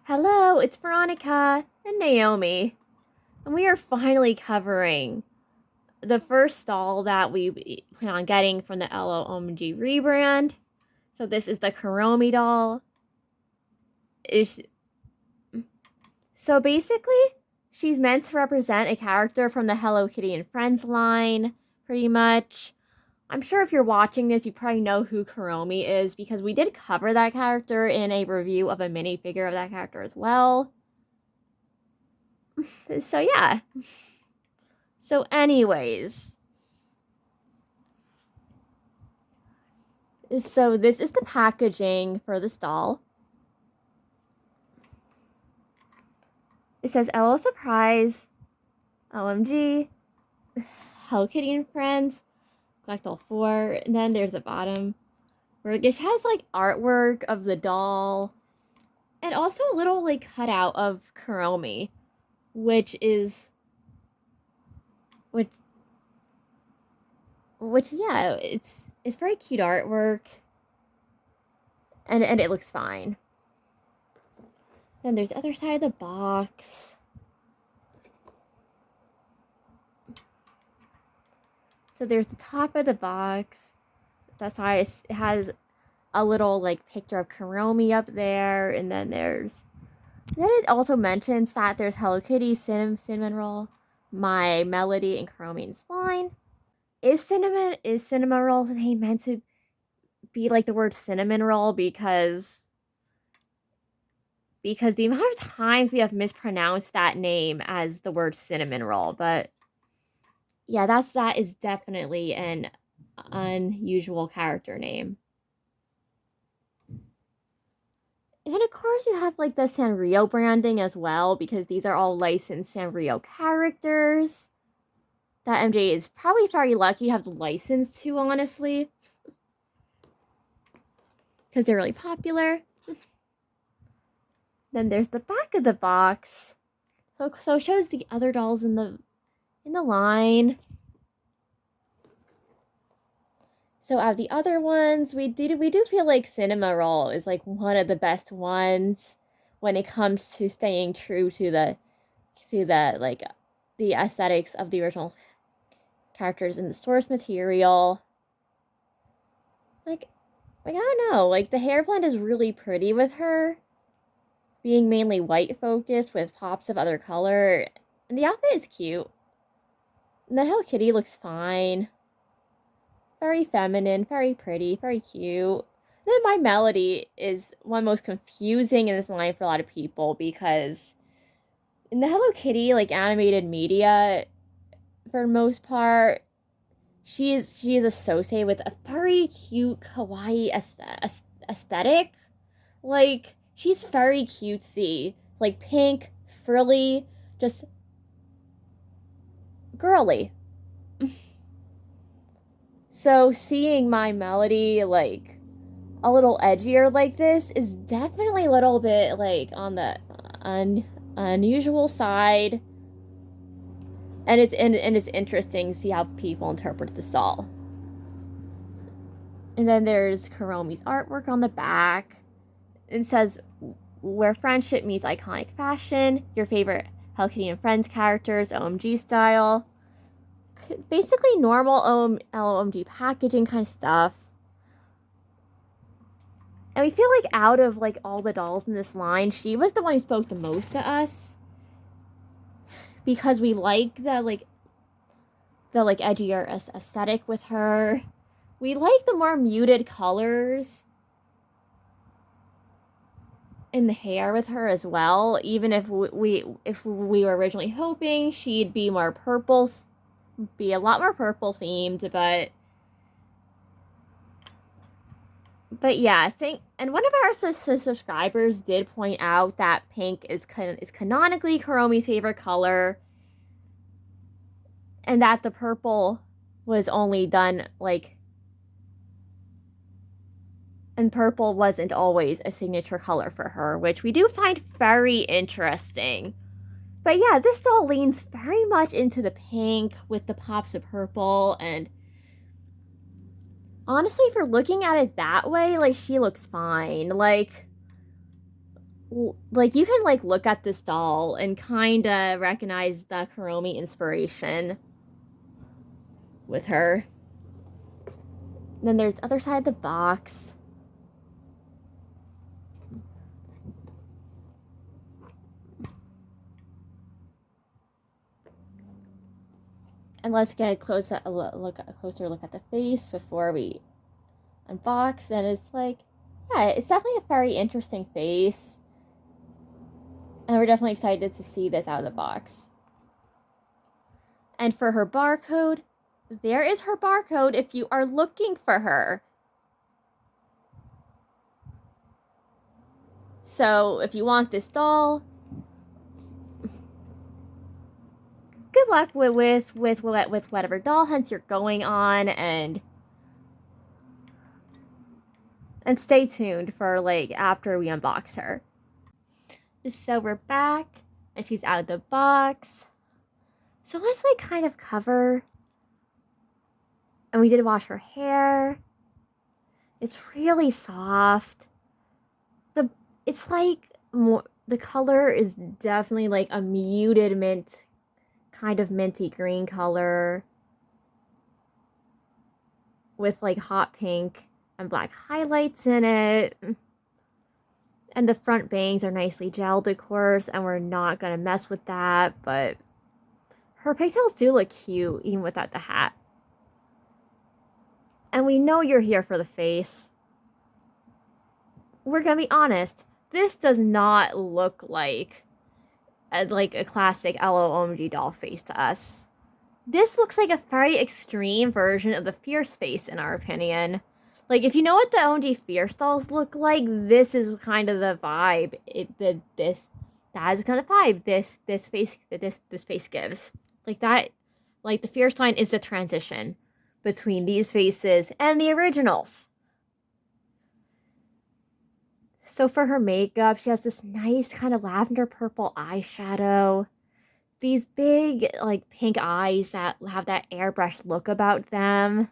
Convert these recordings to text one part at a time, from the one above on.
Hello, it's Veronica and Naomi, and we are finally covering the first stall that we plan on getting from the LOL OMG rebrand. So this is the Kuromi doll. So basically, she's meant to represent a character from the Hello Kitty and Friends line, pretty much. I'm sure if you're watching this, you probably know who Kuromi is because we did cover that character in a review of a minifigure of that character as well. So yeah. So anyways, so this is the packaging for this doll. It says LOL Surprise OMG Hello Kitty and Friends. Collect all 4. And then there's the bottom where it has like artwork of the doll and also a little like cutout of Kuromi, which yeah, it's very cute artwork and it looks fine. Then there's the other side of the box. So there's the top of the box. That's why it has a little like picture of Kuromi up there, and then it also mentions that there's Hello Kitty, cinnamon roll, my melody, and Kuromi and slime. Is cinnamon roll today meant to be like the word cinnamon roll because the amount of times we have mispronounced that name as the word cinnamon roll, but yeah, that is definitely an unusual character name. And then of course you have like the Sanrio branding as well, because these are all licensed Sanrio characters that MJ is probably very lucky to have the license to, honestly, because they're really popular. Then there's the back of the box. So it shows the other dolls in the line. So out of the other ones, we do feel like Cinema Roll is like one of the best ones when it comes to staying true to the like the aesthetics of the original characters in the source material. Like I don't know, like the hair blend is really pretty with her, being mainly white focused with pops of other color, and the outfit is cute. And the Hello Kitty looks fine. Very feminine, very pretty, very cute. Then my melody is one most confusing in this line for a lot of people because in the Hello Kitty like animated media, for the most part, she is associated with a very cute kawaii aesthetic. Like she's very cutesy, like pink, frilly, just girly. So seeing my melody like a little edgier like this is definitely a little bit like on the unusual side, and it's interesting to see how people interpret the doll. And then there's Kuromi's artwork on the back. It says, "Where friendship meets iconic fashion, your favorite Hello Kitty and Friends characters, OMG style." Basically normal LOMG packaging kind of stuff. And we feel like out of like all the dolls in this line, she was the one who spoke the most to us, because we like the edgier aesthetic with her. We like the more muted colors in the hair with her as well, even if we were originally hoping she'd be more purple, be a lot more purple themed, but yeah, I think, and one of our subscribers did point out that pink is canonically Kuromi's favorite color, and that the purple was only done like, and purple wasn't always a signature color for her, which we do find very interesting. But yeah, this doll leans very much into the pink with the pops of purple, and honestly, if you're looking at it that way, like, she looks fine. Like, like, you can, like, look at this doll and kind of recognize the Kuromi inspiration with her. And then there's the other side of the box. And let's get a closer look at the face before we unbox. And it's like, yeah, it's definitely a very interesting face. And we're definitely excited to see this out of the box. And for her barcode, there is her barcode if you are looking for her. So if you want this doll, good luck with whatever doll hunts you're going on, and stay tuned for, like, after we unbox her. So we're back, and she's out of the box. So let's, like, kind of cover. And we did wash her hair. It's really soft. It's like more, the color is definitely like a muted mint, kind of minty green color with like hot pink and black highlights in it. And the front bangs are nicely gelled, of course, and we're not gonna mess with that, but her pigtails do look cute even without the hat. And we know you're here for the face. We're gonna be honest, this does not look like a classic LOL OMG doll face to us. This looks like a very extreme version of the Fierce face, in our opinion. Like, if you know what the OMG Fierce dolls look like, this is kind of the vibe. That is kind of vibe this face gives. Like that, like the Fierce line is the transition between these faces and the originals. So for her makeup, she has this nice kind of lavender purple eyeshadow. These big, like, pink eyes that have that airbrush look about them.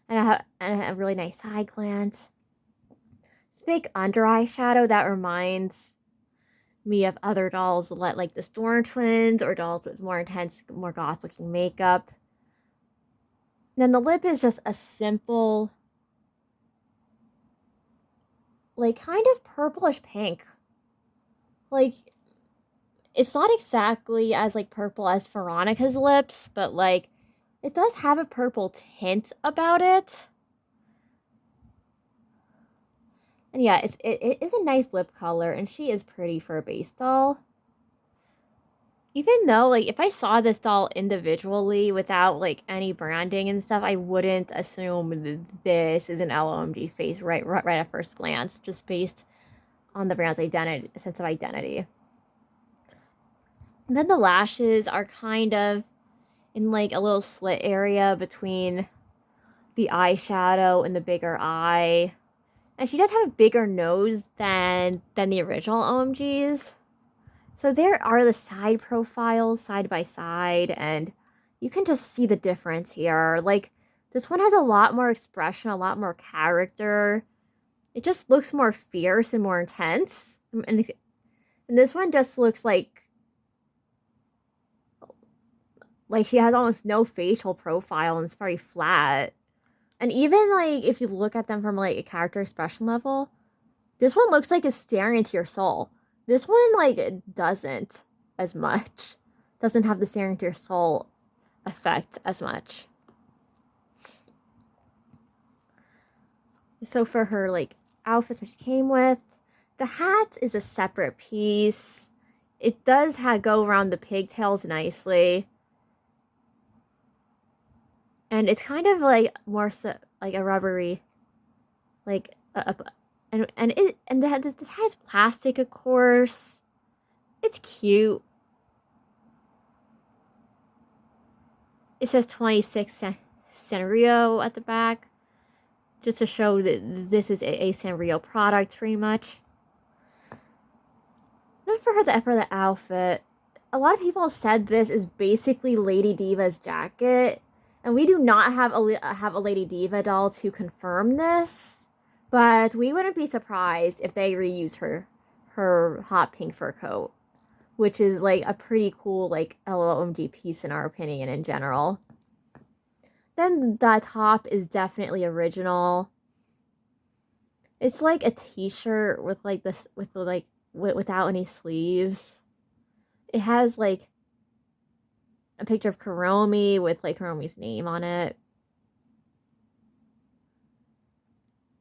And a really nice eye glance. Thick under eye shadow that reminds me of other dolls like the Storm Twins or dolls with more intense, more goth looking makeup. And then the lip is just a simple, like, kind of purplish pink. Like, it's not exactly as, like, purple as Veronica's lips, but, like, it does have a purple tint about it. And yeah, it is a nice lip color, and she is pretty for a base doll. Even though, like, if I saw this doll individually without, like, any branding and stuff, I wouldn't assume this is an LOMG face right at first glance, just based on the brand's identity, sense of identity. And then the lashes are kind of in, like, a little slit area between the eyeshadow and the bigger eye. And she does have a bigger nose than the original OMGs. So there are the side profiles side by side, and you can just see the difference here. Like, this one has a lot more expression, a lot more character. It just looks more fierce and more intense. And this one just looks like she has almost no facial profile and it's very flat. And even, like, if you look at them from, like, a character expression level, this one looks like it's staring into your soul. This one, like, doesn't as much. Doesn't have the staring into your soul effect as much. So for her, like, outfits which she came with, the hat is a separate piece. It does go around the pigtails nicely. And it's kind of, like, more so, like, a rubbery, like, this hat is plastic, of course. It's cute. It says 26 Sanrio at the back, just to show that this is a Sanrio product, pretty much. Then for the outfit, a lot of people have said this is basically Lady Diva's jacket. And we do not have a Lady Diva doll to confirm this, but we wouldn't be surprised if they reuse her her hot pink fur coat, which is like a pretty cool like LOL OMG piece in our opinion in general. Then the top is definitely original. It's like a t-shirt with like this with the like without any sleeves. It has like a picture of Kuromi with like Kuromi's name on it.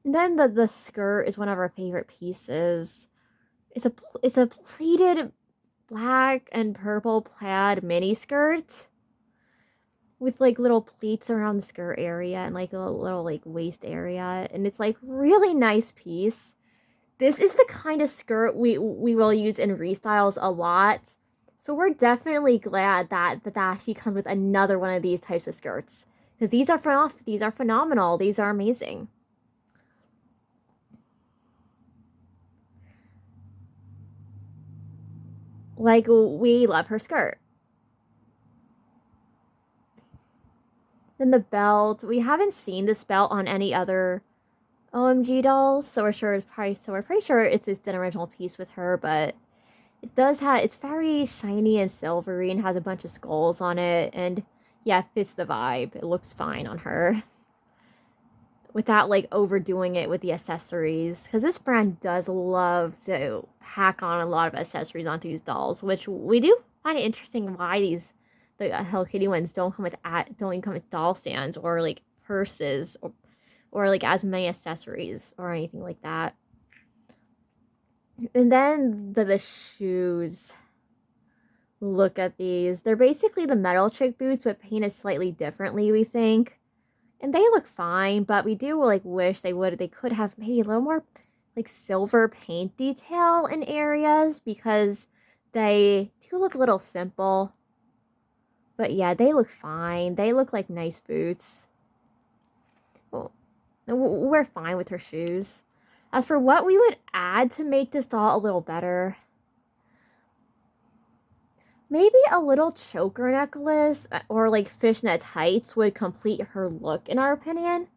And then the skirt is one of our favorite pieces. It's a pleated black and purple plaid mini skirt with like little pleats around the skirt area and like a little like waist area, and it's like really nice piece. This is the kind of skirt we will use in restyles a lot. So we're definitely glad that she comes with another one of these types of skirts, because these are phenomenal. These are amazing. Like, we love her skirt. Then the belt. We haven't seen this belt on any other OMG dolls, so we're pretty sure it's an original piece with her, but it's very shiny and silvery and has a bunch of skulls on it, and yeah, it fits the vibe. It looks fine on her. Without like overdoing it with the accessories, because this brand does love to pack on a lot of accessories onto these dolls, which we do find it interesting why the Hello Kitty ones don't even come with doll stands or like purses or like as many accessories or anything like that. And then the shoes. Look at these. They're basically the metal chick boots, but painted slightly differently, we think. And they look fine, but we do like wish they could have maybe a little more like silver paint detail in areas, because they do look a little simple. But yeah, they look fine. They look like nice boots. Well, we're fine with her shoes. As for what we would add to make this doll a little better, maybe a little choker necklace or like fishnet tights would complete her look, in our opinion.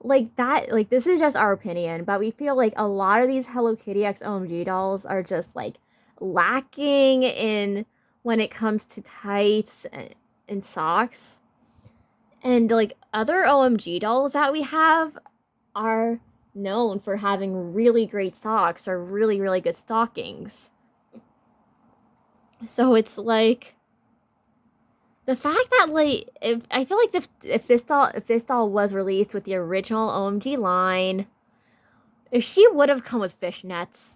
Like that, like this is just our opinion, but we feel like a lot of these Hello Kitty X OMG dolls are just like lacking in when it comes to tights and socks. And like other OMG dolls that we have are known for having really great socks or really, really good stockings. So it's like the fact that like if I feel like if this doll was released with the original OMG line, if she would have come with fishnets,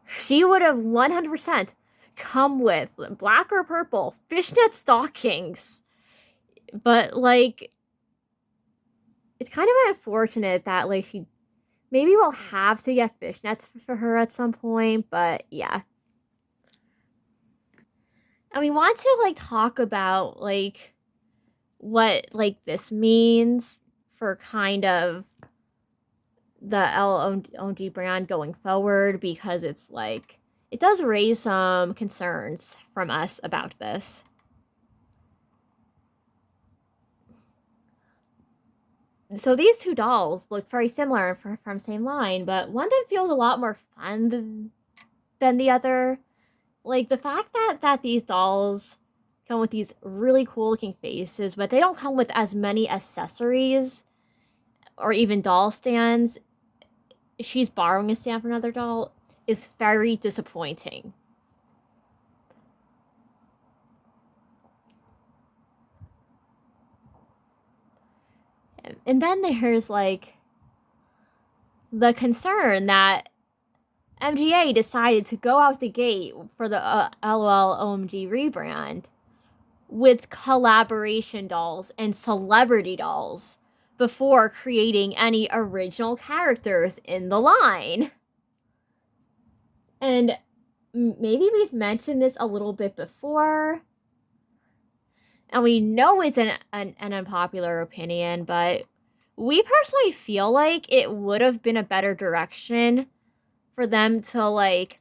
she would have 100% come with black or purple fishnet stockings. But like it's kind of unfortunate that like she maybe we'll have to get fishnets for her at some point, but yeah. And we want to like talk about like what like this means for kind of the LOL OMG brand going forward, because it's like it does raise some concerns from us about this. So these two dolls look very similar from same line, but one of them feels a lot more fun than the other. Like the fact that these dolls come with these really cool looking faces, but they don't come with as many accessories or even doll stands. She's borrowing a stand from another doll is very disappointing. And then there's like the concern that MGA decided to go out the gate for the LOL OMG rebrand with collaboration dolls and celebrity dolls before creating any original characters in the line. And maybe we've mentioned this a little bit before, and we know it's an unpopular opinion, but we personally feel like it would have been a better direction for them to like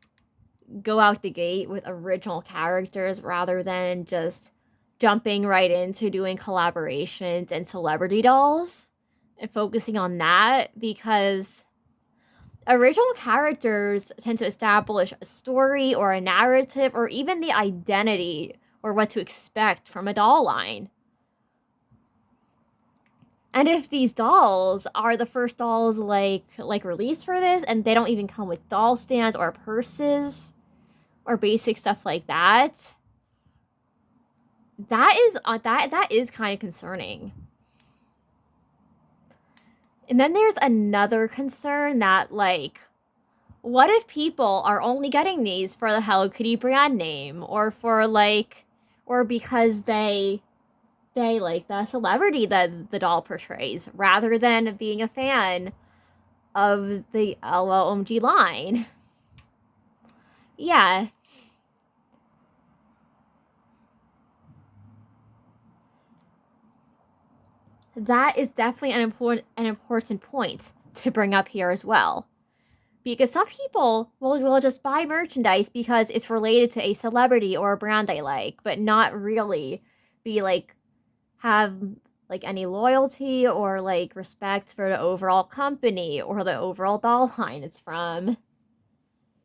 go out the gate with original characters rather than just jumping right into doing collaborations and celebrity dolls and focusing on that, because Original characters tend to establish a story or a narrative or even the identity or what to expect from a doll line. And if these dolls are the first dolls like released for this, and they don't even come with doll stands or purses or basic stuff like that, that is kind of concerning. And then there's another concern that, like, what if people are only getting these for the Hello Kitty brand name, or for like, or because they like the celebrity that the doll portrays, rather than being a fan of the LOL OMG line? Yeah. That is definitely an important point to bring up here as well. Because some people will just buy merchandise because it's related to a celebrity or a brand they like, but not really be like, have like any loyalty or like respect for the overall company or the overall doll line it's from.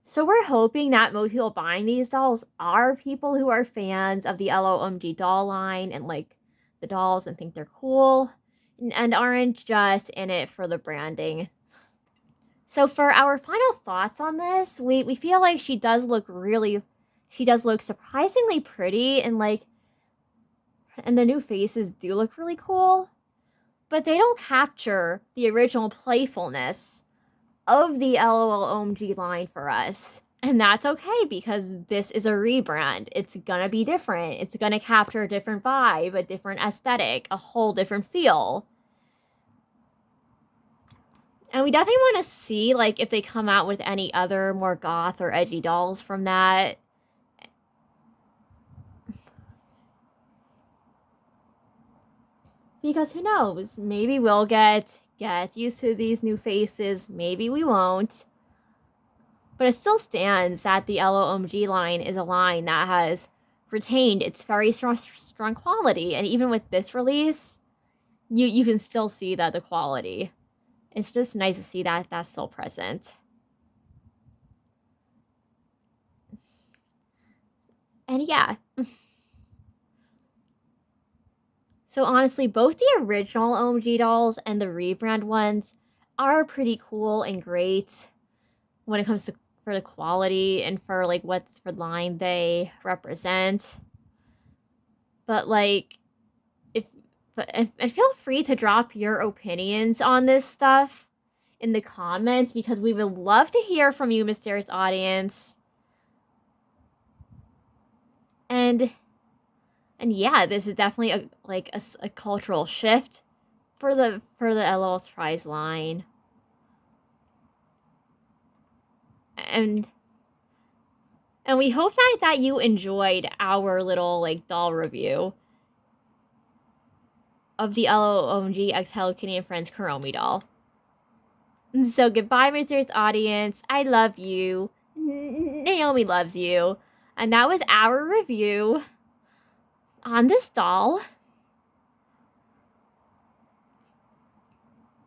So we're hoping that most people buying these dolls are people who are fans of the LOL OMG doll line and like the dolls and think they're cool, and aren't just in it for the branding. So for our final thoughts on this, we feel like she does look surprisingly pretty, and like, and the new faces do look really cool, but they don't capture the original playfulness of the LOL OMG line for us. And that's okay, because this is a rebrand. It's gonna be different. It's gonna capture a different vibe, a different aesthetic, a whole different feel. And we definitely want to see, like, if they come out with any other more goth or edgy dolls from that. Because who knows? Maybe we'll get used to these new faces. Maybe we won't. But it still stands that the LOMG line is a line that has retained its very strong quality. And even with this release, you can still see that the quality. It's just nice to see that that's still present. And yeah. So honestly, both the original OMG dolls and the rebrand ones are pretty cool and great when it comes to for the quality and for like what's for line they represent. But like, and feel free to drop your opinions on this stuff in the comments, because we would love to hear from you, mysterious audience. And yeah, this is definitely a cultural shift for the LOL Surprise line. And we hope that you enjoyed our little like doll review of the LOL OMG X Hello Kitty and Friends Kuromi doll. So goodbye, mysterious audience. I love you. Naomi loves you. And that was our review on this doll.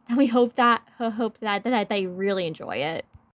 And we hope that you really enjoy it.